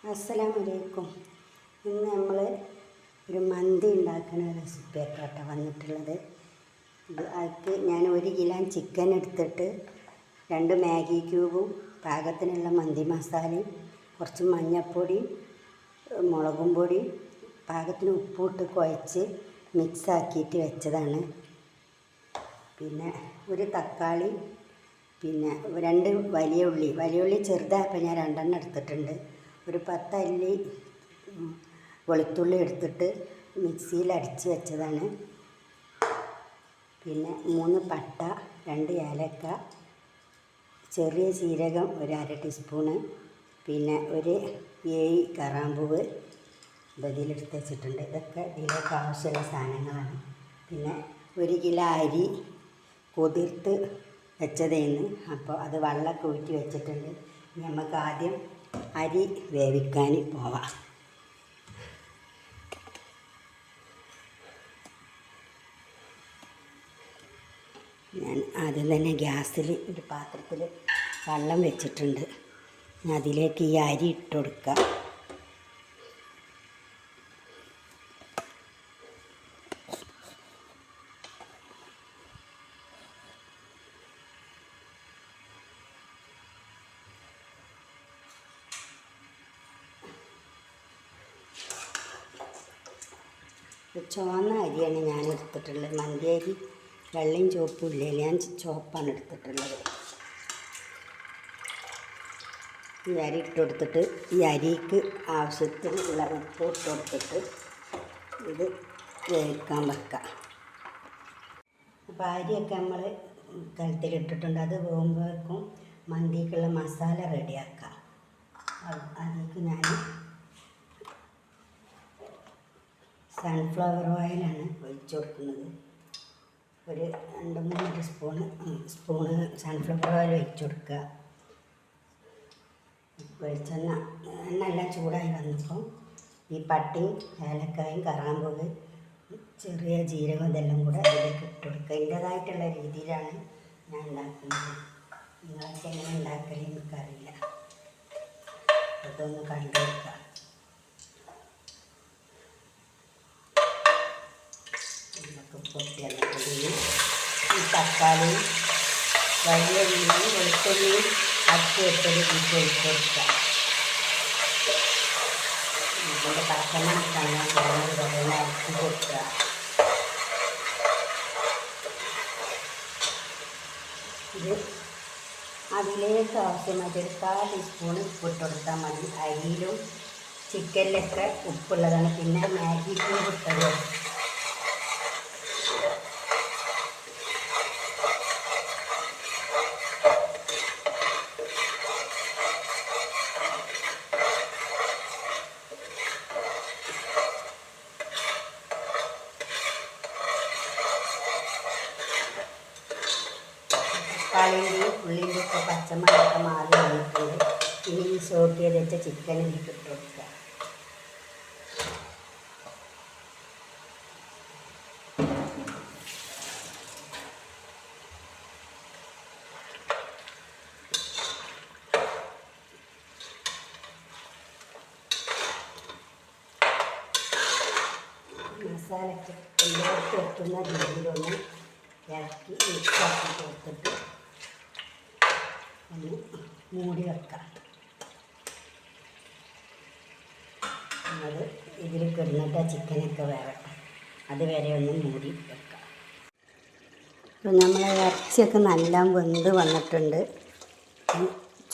അസ്സലാമലൈക്കും. ഇന്ന് നമ്മൾ ഒരു മന്തി ഉണ്ടാക്കുന്ന റെസിപ്പി ആയിട്ടാണ് വന്നിട്ടുള്ളത്. അതിക്ക് ഞാൻ 1 കിലോ ചിക്കൻ എടുത്തിട്ട് 2 മാഗി ക്യൂബും പാകത്തിനുള്ള മന്തി മസാലയും കുറച്ച് മഞ്ഞൾപ്പൊടിയും മുളകും പൊടിയും പാകത്തിന് ഉപ്പിട്ട് കുഴച്ച് മിക്സാക്കിയിട്ട് വെച്ചതാണ്. പിന്നെ ഒരു തക്കാളി, പിന്നെ 2 വലിയ ഉള്ളി ചെറുതായപ്പോൾ ഞാൻ 2 എടുത്തിട്ടുണ്ട്. ഒരു 10 അല്ലി വെളുത്തുള്ളി എടുത്തിട്ട് മിക്സിയിൽ അടിച്ച് വെച്ചതാണ്. പിന്നെ 3 പട്ട, 2 ഏലക്ക, ചെറിയ ജീരകം ഒരു 1/2 ടീസ്പൂണ്, പിന്നെ ഒരു 7 കറാമ്പൂവ് ഇതിലെടുത്ത് വെച്ചിട്ടുണ്ട്. ഇതൊക്കെ ഇതിലേക്ക് ആവശ്യമുള്ള സാധനങ്ങളാണ്. പിന്നെ 1 കിലോ അരി കുതിർത്ത് വെച്ചതേന്ന്, അപ്പോൾ അത് വെള്ളമൊക്കെ ഊറ്റി വെച്ചിട്ടുണ്ട്. നമുക്ക് ആദ്യം അരി വേവിക്കാൻ പോവാം. ഞാൻ ആദ്യം തന്നെ ഗ്യാസിൽ ഒരു പാത്രത്തിൽ വെള്ളം വെച്ചിട്ടുണ്ട്. അതിലേക്ക് ഈ അരി ഇട്ട് കൊടുക്കുക. ചുവന്ന അരിയാണ് ഞാൻ എടുത്തിട്ടുള്ളത്. മന്തി അരി വെള്ളയും ചുവപ്പും ഇല്ലേ, ഞാൻ ചുവപ്പാണ് എടുത്തിട്ടുള്ളത്. ഈ അരി ഇട്ട് കൊടുത്തിട്ട് ഈ അരിക്ക് ആവശ്യത്തിനുള്ള ഉപ്പ് ഇട്ട് കൊടുത്തിട്ട് ഇത് വേവിക്കാൻ വെക്കാം. അപ്പോൾ അരിയൊക്കെ നമ്മൾ കലത്തിലിട്ടിട്ടുണ്ട്. അത് പോകുമ്പോഴേക്കും മന്തിക്കുള്ള മസാല റെഡിയാക്കാം. അതിലേക്ക് ഞാൻ സൺഫ്ലവർ ഓയിലാണ് ഒഴിച്ച് കൊടുക്കുന്നത്. ഒരു 2-3 സ്പൂണ് സൺഫ്ലവർ ഓയിൽ ഒഴിച്ച് കൊടുക്കുക. എണ്ണ എല്ലാം ചൂടായി വന്നപ്പോൾ ഈ പട്ടയും ഏലക്കായും കറാമ്പൂവ് ചെറിയ ജീരകം ഇതെല്ലാം കൂടെ അതിലേക്ക് ഇട്ട് കൊടുക്കുക. എൻ്റേതായിട്ടുള്ള രീതിയിലാണ് ഞാൻ ഉണ്ടാക്കുന്നത്. നിങ്ങളൊക്കെ എങ്ങനെ ഉണ്ടാക്കല് എനിക്കറിയില്ല. അതൊന്ന് കണ്ടു കൊടുക്കുക. പൊട്ടിയതിൽ ഈ തക്കാളി, വലിയ ഉള്ളിയും വെളുത്തുള്ളിയും അരച്ച് വെച്ചത് ഒഴിച്ച് കൊടുക്കുക. ഇതിൻ്റെ പച്ചമണക്കാണ് വെള്ളം അരച്ച് കൊടുക്കുക. ഇത് അതിലേക്ക് ആവശ്യമായിട്ട് ഒരു 1/4 ടീസ്പൂൺ ഉപ്പിട്ട് കൊടുത്താൽ മതി. അരിയിലും ചിക്കനിലൊക്കെ ഉപ്പുള്ളതാണ്. പിന്നെ മാഗി ക്യൂബ് ഇട്ടത്. തക്കാളിൻ്റെയും ഉള്ളിൻ്റെ ഒക്കെ പച്ചമണമൊക്കെ മാറി വന്നിട്ടുണ്ട്. ഇനി ഈ സോട്ട് ചെയ്ത് വെച്ച ചിക്കൻ ഇതിലേക്ക് ഇട്ട് കൊടുക്കുക. മസാലയൊക്കെ എല്ലാവർക്കും എത്തുന്ന രീതിയിലൊന്ന് ഇറക്കി മിക്സാക്കി കൊടുത്തിട്ട് ഒന്ന് മൂടി വെക്കാം. അത് ഇതിൽ കിടന്നിട്ട് ചിക്കനൊക്കെ വേവട്ടെ. അതുവരെ ഒന്ന് മൂടി വെക്കാം. അപ്പോൾ നമ്മളെ ഇറച്ചിയൊക്കെ നല്ല വെന്ത് വന്നിട്ടുണ്ട്.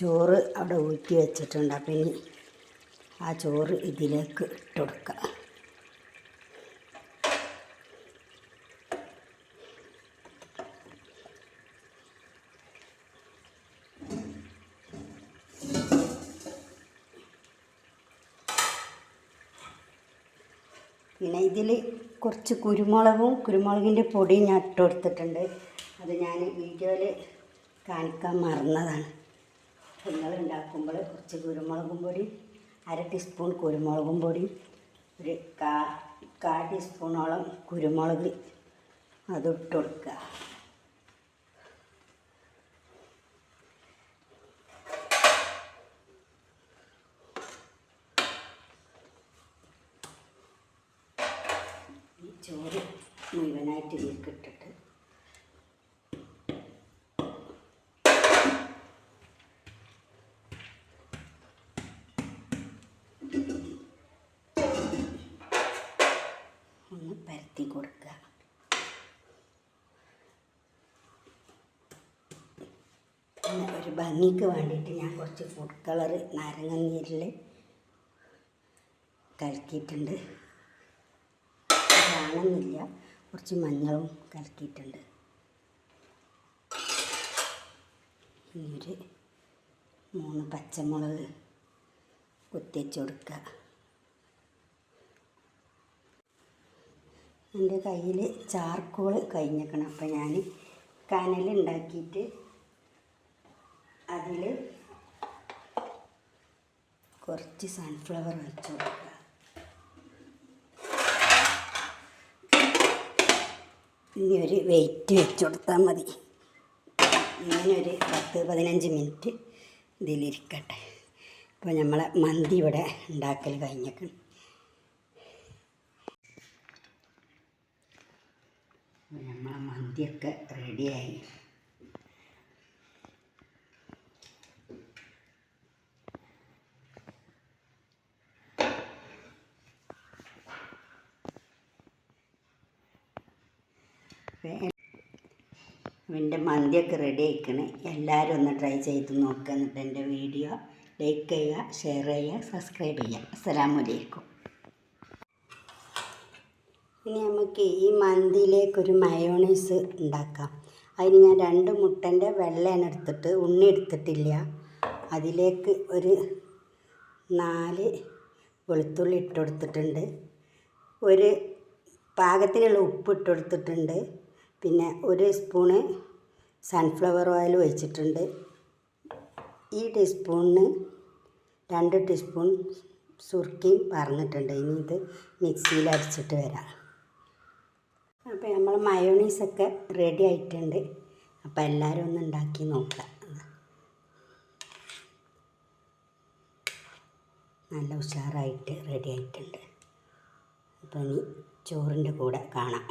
ചോറ് അവിടെ ഊറ്റി വെച്ചിട്ടുണ്ട്. അപ്പം ഇനി ആ ചോറ് ഇതിലേക്ക് ഇട്ട് കൊടുക്കാം. പിന്നെ ഇതിൽ കുറച്ച് കുരുമുളകിൻ്റെ പൊടിയും ഞാൻ ഇട്ട് കൊടുത്തിട്ടുണ്ട്. അത് ഞാൻ വീഡിയോയിൽ കാണിക്കാൻ മറന്നതാണ്. നിങ്ങൾ ഉണ്ടാക്കുമ്പോൾ കുറച്ച് കുരുമുളകും പൊടി, 1/2 ടീസ്പൂൺ കുരുമുളകും പൊടി, ഒരു 1/4 ടീസ്പൂണോളം കുരുമുളക് അതിട്ട് കൊടുക്കുക. ചോറ് മുഴുവനായിട്ട് ഇതിലേക്ക് ഇട്ടിട്ട് ഒന്ന് പരത്തി കൊടുക്കുക. പിന്നെ ഒരു ഭംഗിക്ക് വേണ്ടിയിട്ട് ഞാൻ കുറച്ച് ഫുഡ് കളർ നാരങ്ങ നീരിൽ കലക്കിയിട്ടുണ്ട്. കാണുന്നില്ല, കുറച്ച് മഞ്ഞളും കലക്കിയിട്ടുണ്ട്. ഇനി ഒരു 3 പച്ചമുളക് കുത്തിവെച്ച് കൊടുക്കുക. എൻ്റെ കയ്യിൽ ചാർക്കോൾ കഴിഞ്ഞേക്കണം. അപ്പോൾ ഞാൻ കനലുണ്ടാക്കിയിട്ട് അതിൽ കുറച്ച് സൺഫ്ലവർ വെച്ച് കൊടുക്കുക. ഇനി ഒരു വെയിറ്റ് വെച്ച് കൊടുത്താൽ മതി. ഇങ്ങനെ ഒരു 10-15 മിനിറ്റ് ഇതിലിരിക്കട്ടെ. ഇപ്പോൾ നമ്മളെ മന്തി ഇവിടെ ഉണ്ടാക്കൽ കഴിഞ്ഞേക്കണം. നമ്മളെ മന്തിയൊക്കെ റെഡിയായി. എൻ്റെ മന്തിയൊക്കെ റെഡി ആയിക്കണേ. എല്ലാവരും ഒന്ന് ട്രൈ ചെയ്ത് നോക്കുക. എന്നിട്ട് എൻ്റെ വീഡിയോ ലൈക്ക് ചെയ്യുക, ഷെയർ ചെയ്യുക, സബ്സ്ക്രൈബ് ചെയ്യുക. അസ്സലാമു അലൈക്കും. ഇനി നമുക്ക് ഈ മന്തിയിലേക്കൊരു മയോണൈസ് ഉണ്ടാക്കാം. അതിന് ഞാൻ 2 മുട്ടൻ്റെ വെള്ളയാണ് എടുത്തിട്ട്, ഉണ്ണി എടുത്തിട്ടില്ല. അതിലേക്ക് ഒരു 4 വെളുത്തുള്ളി ഇട്ട് കൊടുത്തിട്ടുണ്ട്. ഒരു പാകത്തിനുള്ള ഉപ്പ് ഇട്ട് കൊടുത്തിട്ടുണ്ട്. പിന്നെ 1 സ്പൂണ് സൺഫ്ലവർ ഓയിൽ ഒഴിച്ചിട്ടുണ്ട്. ഈ ടീസ്പൂണിന് 2 ടീസ്പൂൺ സുർക്കയും പറഞ്ഞിട്ടുണ്ട്. ഇനി ഇത് മിക്സിയിൽ അടിച്ചിട്ട് വരാം. അപ്പോൾ നമ്മൾ മയോണൈസൊക്കെ റെഡി ആയിട്ടുണ്ട്. അപ്പോൾ എല്ലാവരും ഒന്ന് ഉണ്ടാക്കി നോക്കുക. നല്ല ഉഷാറായിട്ട് റെഡി ആയിട്ടുണ്ട്. അപ്പോൾ ഇനി ചോറിൻ്റെ കൂടെ കാണാം.